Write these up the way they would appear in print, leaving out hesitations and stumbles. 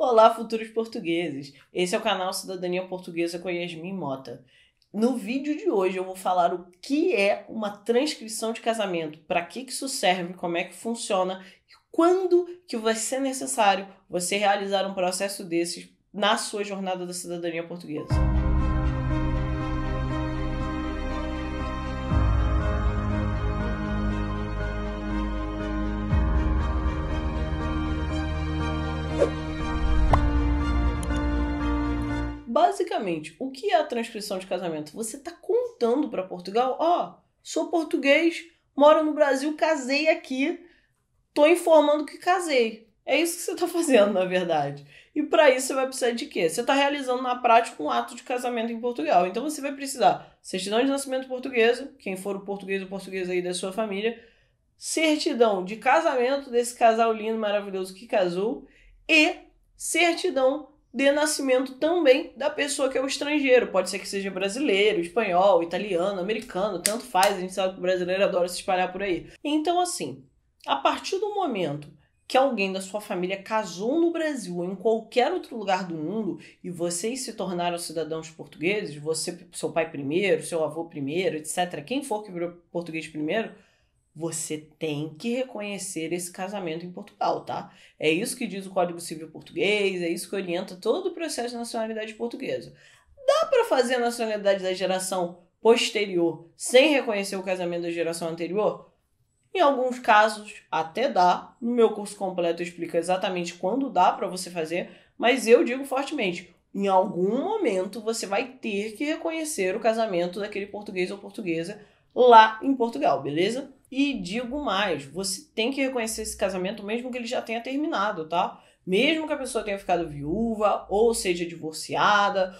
Olá, futuros portugueses! Esse é o canal Cidadania Portuguesa com Yasmin Mota. No vídeo de hoje eu vou falar o que é uma transcrição de casamento, para que isso serve, como é que funciona e quando que vai ser necessário você realizar um processo desses na sua jornada da cidadania portuguesa. Basicamente, o que é a transcrição de casamento? Você está contando para Portugal, sou português, moro no Brasil, casei aqui, tô informando que casei. É isso que você está fazendo, na verdade. E para isso você vai precisar de quê? Você está realizando na prática um ato de casamento em Portugal. Então você vai precisar certidão de nascimento portuguesa, quem for o português ou portuguesa aí da sua família, certidão de casamento desse casal lindo, maravilhoso que casou e certidão de nascimento também da pessoa que é o estrangeiro. Pode ser que seja brasileiro, espanhol, italiano, americano, tanto faz. A gente sabe que o brasileiro adora se espalhar por aí. Então, assim, a partir do momento que alguém da sua família casou no Brasil ou em qualquer outro lugar do mundo e vocês se tornaram cidadãos portugueses, você, seu pai primeiro, seu avô primeiro, etc., quem for que virou português primeiro, você tem que reconhecer esse casamento em Portugal, tá? É isso que diz o Código Civil português, é isso que orienta todo o processo de nacionalidade portuguesa. Dá para fazer a nacionalidade da geração posterior sem reconhecer o casamento da geração anterior? Em alguns casos até dá. No meu curso completo eu explico exatamente quando dá para você fazer, mas eu digo fortemente, em algum momento você vai ter que reconhecer o casamento daquele português ou portuguesa lá em Portugal, beleza? E digo mais, você tem que reconhecer esse casamento mesmo que ele já tenha terminado, tá? Mesmo que a pessoa tenha ficado viúva, ou seja divorciada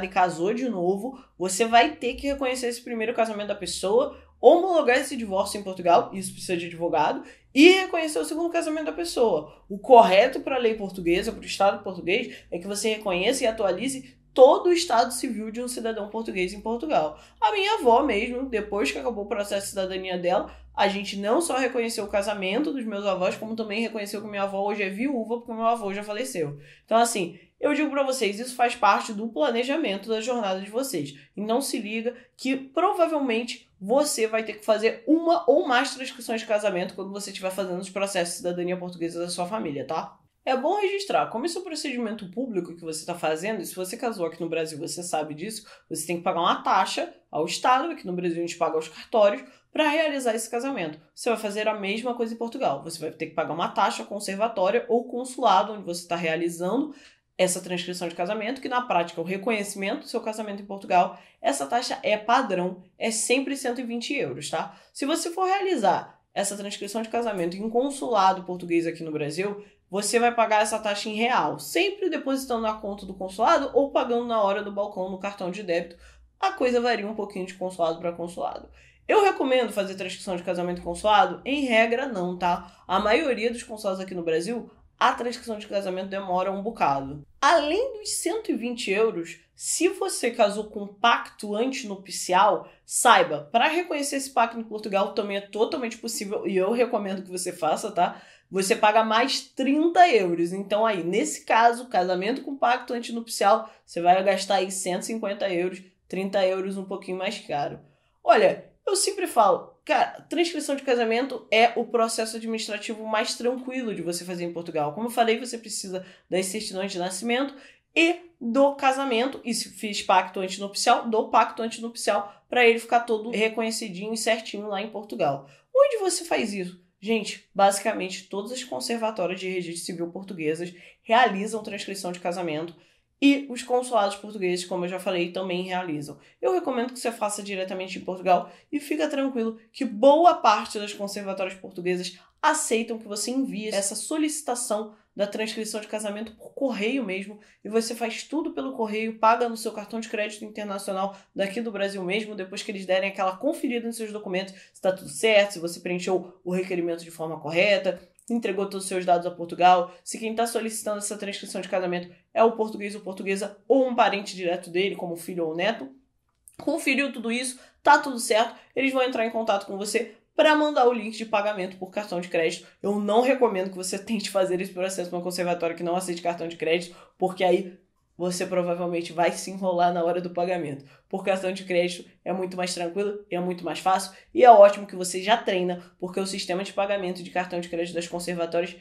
e casou de novo, você vai ter que reconhecer esse primeiro casamento da pessoa, homologar esse divórcio em Portugal, isso precisa de advogado, e reconhecer o segundo casamento da pessoa. O correto para a lei portuguesa, para o Estado português, é que você reconheça e atualize todo o estado civil de um cidadão português em Portugal. A minha avó mesmo, depois que acabou o processo de cidadania dela, a gente não só reconheceu o casamento dos meus avós, como também reconheceu que minha avó hoje é viúva, porque meu avô já faleceu. Então, assim, eu digo pra vocês, isso faz parte do planejamento da jornada de vocês. Então se liga que provavelmente você vai ter que fazer uma ou mais transcrições de casamento quando você estiver fazendo os processos de cidadania portuguesa da sua família, tá? É bom registrar, como isso é um procedimento público que você está fazendo, e se você casou aqui no Brasil, você sabe disso, você tem que pagar uma taxa ao Estado, aqui no Brasil a gente paga aos cartórios, para realizar esse casamento. Você vai fazer a mesma coisa em Portugal, você vai ter que pagar uma taxa conservatória ou consulado, onde você está realizando essa transcrição de casamento, que na prática é o reconhecimento do seu casamento em Portugal. Essa taxa é padrão, é sempre 120 euros, tá? Se você for realizar essa transcrição de casamento em consulado português aqui no Brasil, você vai pagar essa taxa em real, sempre depositando na conta do consulado ou pagando na hora do balcão no cartão de débito. A coisa varia um pouquinho de consulado para consulado. Eu recomendo fazer transcrição de casamento em consulado? Em regra, não, tá? A maioria dos consulados aqui no Brasil, a transcrição de casamento demora um bocado. Além dos 120 euros, se você casou com pacto antinupcial, saiba, para reconhecer esse pacto em Portugal também é totalmente possível e eu recomendo que você faça, tá? Você paga mais 30 euros. Então aí, nesse caso, casamento com pacto antinupcial, você vai gastar aí 150 euros, 30 euros um pouquinho mais caro. Olha, eu sempre falo, cara, transcrição de casamento é o processo administrativo mais tranquilo de você fazer em Portugal. Como eu falei, você precisa das certidões de nascimento e do casamento, e se fiz pacto antinupcial, do pacto antinupcial, para ele ficar todo reconhecidinho e certinho lá em Portugal. Onde você faz isso? Gente, basicamente todas as conservatórias de registro civil portuguesas realizam transcrição de casamento e os consulados portugueses, como eu já falei, também realizam. Eu recomendo que você faça diretamente em Portugal e fica tranquilo que boa parte das conservatórias portuguesas aceitam que você envie essa solicitação da transcrição de casamento por correio mesmo, e você faz tudo pelo correio, paga no seu cartão de crédito internacional daqui do Brasil mesmo, depois que eles derem aquela conferida nos seus documentos, se está tudo certo, se você preencheu o requerimento de forma correta, entregou todos os seus dados a Portugal, se quem está solicitando essa transcrição de casamento é o português ou portuguesa ou um parente direto dele, como filho ou neto, conferiu tudo isso, tá tudo certo, eles vão entrar em contato com você para mandar o link de pagamento por cartão de crédito. Eu não recomendo que você tente fazer esse processo numa conservatória que não aceite cartão de crédito, porque aí você provavelmente vai se enrolar na hora do pagamento. Por cartão de crédito é muito mais tranquilo, é muito mais fácil e é ótimo que você já treina, porque o sistema de pagamento de cartão de crédito das conservatórias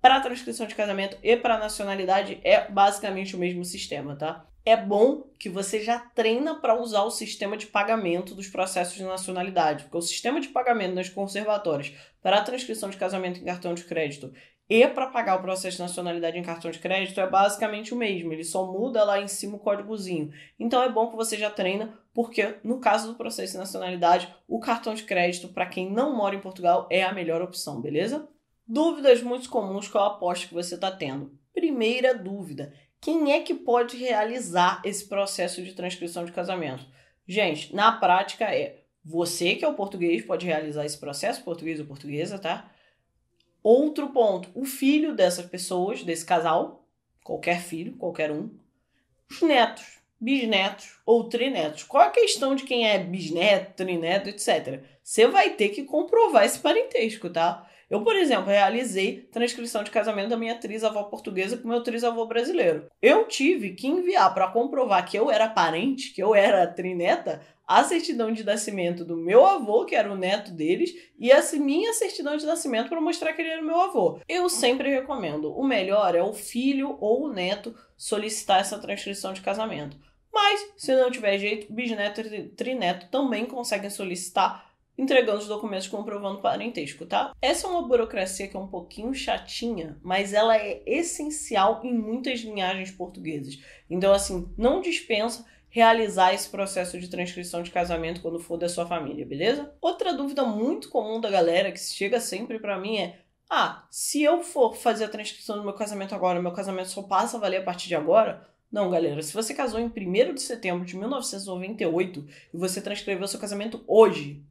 para transcrição de casamento e para nacionalidade é basicamente o mesmo sistema, tá? É bom que você já treina para usar o sistema de pagamento dos processos de nacionalidade, porque o sistema de pagamento das conservatórias para a transcrição de casamento em cartão de crédito e para pagar o processo de nacionalidade em cartão de crédito é basicamente o mesmo, ele só muda lá em cima o códigozinho. Então é bom que você já treina, porque no caso do processo de nacionalidade, o cartão de crédito para quem não mora em Portugal é a melhor opção, beleza? Dúvidas muito comuns que eu aposto que você está tendo. Primeira dúvida: quem é que pode realizar esse processo de transcrição de casamento? Gente, na prática você que é o português pode realizar esse processo, português ou portuguesa, tá? Outro ponto, o filho dessas pessoas, desse casal, qualquer filho, qualquer um, os netos, bisnetos ou trinetos. Qual a questão de quem é bisneto, trineto, etc? Você vai ter que comprovar esse parentesco, tá? Eu, por exemplo, realizei transcrição de casamento da minha trisavó portuguesa com meu trisavô brasileiro. Eu tive que enviar para comprovar que eu era parente, que eu era trineta, a certidão de nascimento do meu avô, que era o neto deles, e a minha certidão de nascimento para mostrar que ele era meu avô. Eu sempre recomendo, o melhor é o filho ou o neto solicitar essa transcrição de casamento. Mas, se não tiver jeito, bisneto e trineto também conseguem solicitar, entregando os documentos comprovando parentesco, tá? Essa é uma burocracia que é um pouquinho chatinha, mas ela é essencial em muitas linhagens portuguesas. Então, assim, não dispensa realizar esse processo de transcrição de casamento quando for da sua família, beleza? Outra dúvida muito comum da galera, que chega sempre pra mim se eu for fazer a transcrição do meu casamento agora, meu casamento só passa a valer a partir de agora? Não, galera, se você casou em 1º de setembro de 1998 e você transcreveu seu casamento hoje,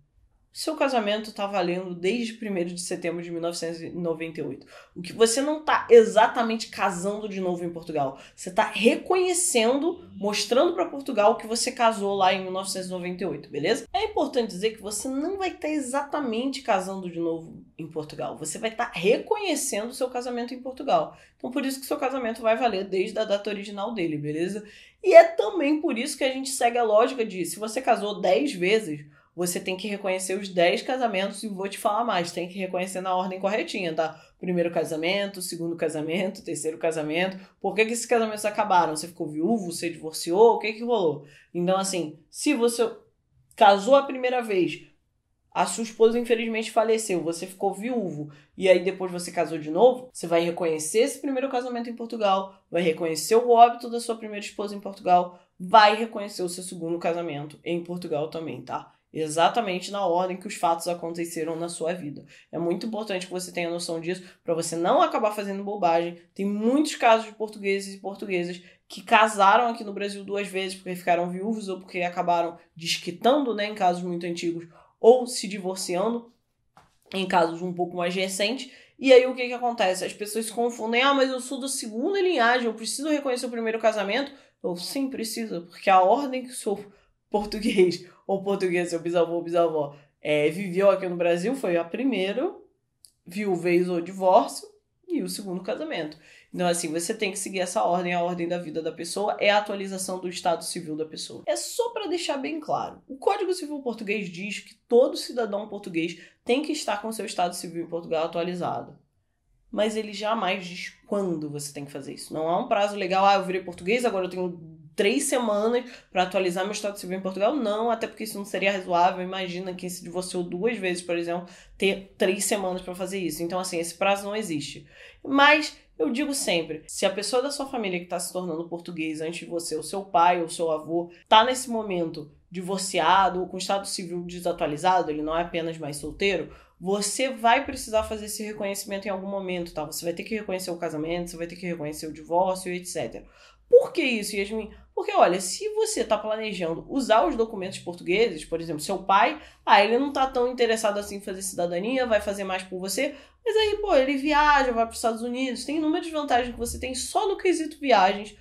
seu casamento está valendo desde 1º de setembro de 1998. O que você não está exatamente casando de novo em Portugal. Você está reconhecendo, mostrando para Portugal que você casou lá em 1998, beleza? É importante dizer que você não vai estar exatamente casando de novo em Portugal. Você vai estar reconhecendo o seu casamento em Portugal. Então, por isso que seu casamento vai valer desde a data original dele, beleza? E é também por isso que a gente segue a lógica de, se você casou 10 vezes, você tem que reconhecer os 10 casamentos e vou te falar mais, tem que reconhecer na ordem corretinha, tá? Primeiro casamento, segundo casamento, terceiro casamento. Por que esses casamentos acabaram? Você ficou viúvo, você divorciou, o que rolou? Então, assim, se você casou a primeira vez, a sua esposa infelizmente faleceu, você ficou viúvo e aí depois você casou de novo, você vai reconhecer esse primeiro casamento em Portugal, vai reconhecer o óbito da sua primeira esposa em Portugal, vai reconhecer o seu segundo casamento em Portugal também, tá? Exatamente na ordem que os fatos aconteceram na sua vida. É muito importante que você tenha noção disso para você não acabar fazendo bobagem. Tem muitos casos de portugueses e portuguesas que casaram aqui no Brasil 2 vezes porque ficaram viúvos ou porque acabaram desquitando, né, em casos muito antigos, ou se divorciando em casos um pouco mais recentes. E aí o que acontece? As pessoas se confundem. Mas eu sou da segunda linhagem, eu preciso reconhecer o primeiro casamento? Eu sim precisa, porque a ordem que o seu português ou português, seu bisavô ou bisavó viveu aqui no Brasil foi a primeira, viuvez ou divórcio, e o segundo casamento. Então, assim, você tem que seguir essa ordem, a ordem da vida da pessoa é a atualização do estado civil da pessoa. É só para deixar bem claro. O Código Civil Português diz que todo cidadão português tem que estar com seu estado civil em Portugal atualizado. Mas ele jamais diz quando você tem que fazer isso. Não há um prazo legal, eu virei português, agora eu tenho 3 semanas para atualizar meu estado civil em Portugal. Não, até porque isso não seria razoável. Imagina quem se divorciou 2 vezes, por exemplo, ter 3 semanas para fazer isso. Então, assim, esse prazo não existe. Mas eu digo sempre, se a pessoa da sua família que está se tornando português antes de você, o seu pai ou o seu avô, está nesse momento divorciado ou com estado civil desatualizado, ele não é apenas mais solteiro, você vai precisar fazer esse reconhecimento em algum momento, tá? Você vai ter que reconhecer o casamento, você vai ter que reconhecer o divórcio, etc. Por que isso, Yasmin? Porque, olha, se você está planejando usar os documentos portugueses, por exemplo, seu pai, ele não está tão interessado assim em fazer cidadania, vai fazer mais por você, mas aí, ele viaja, vai para os Estados Unidos, tem inúmeras vantagens que você tem só no quesito viagens,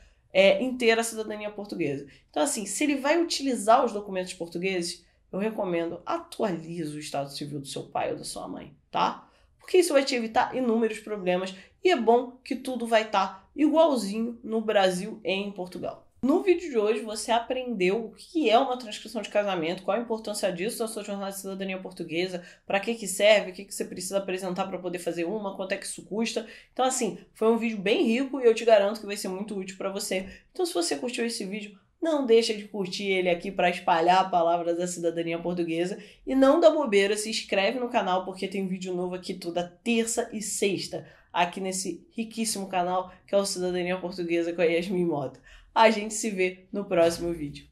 inteira a cidadania portuguesa. Então, assim, se ele vai utilizar os documentos portugueses, eu recomendo atualize o estado civil do seu pai ou da sua mãe, tá? Porque isso vai te evitar inúmeros problemas e é bom que tudo vai estar igualzinho no Brasil e em Portugal. No vídeo de hoje você aprendeu o que é uma transcrição de casamento, qual a importância disso na sua jornada de cidadania portuguesa, para que serve, o que você precisa apresentar para poder fazer uma, quanto é que isso custa. Então assim, foi um vídeo bem rico e eu te garanto que vai ser muito útil para você. Então se você curtiu esse vídeo, não deixa de curtir ele aqui para espalhar a palavra da cidadania portuguesa e não dá bobeira, se inscreve no canal porque tem vídeo novo aqui toda terça e sexta, aqui nesse riquíssimo canal que é o Cidadania Portuguesa com a Yasmin Mota. A gente se vê no próximo vídeo.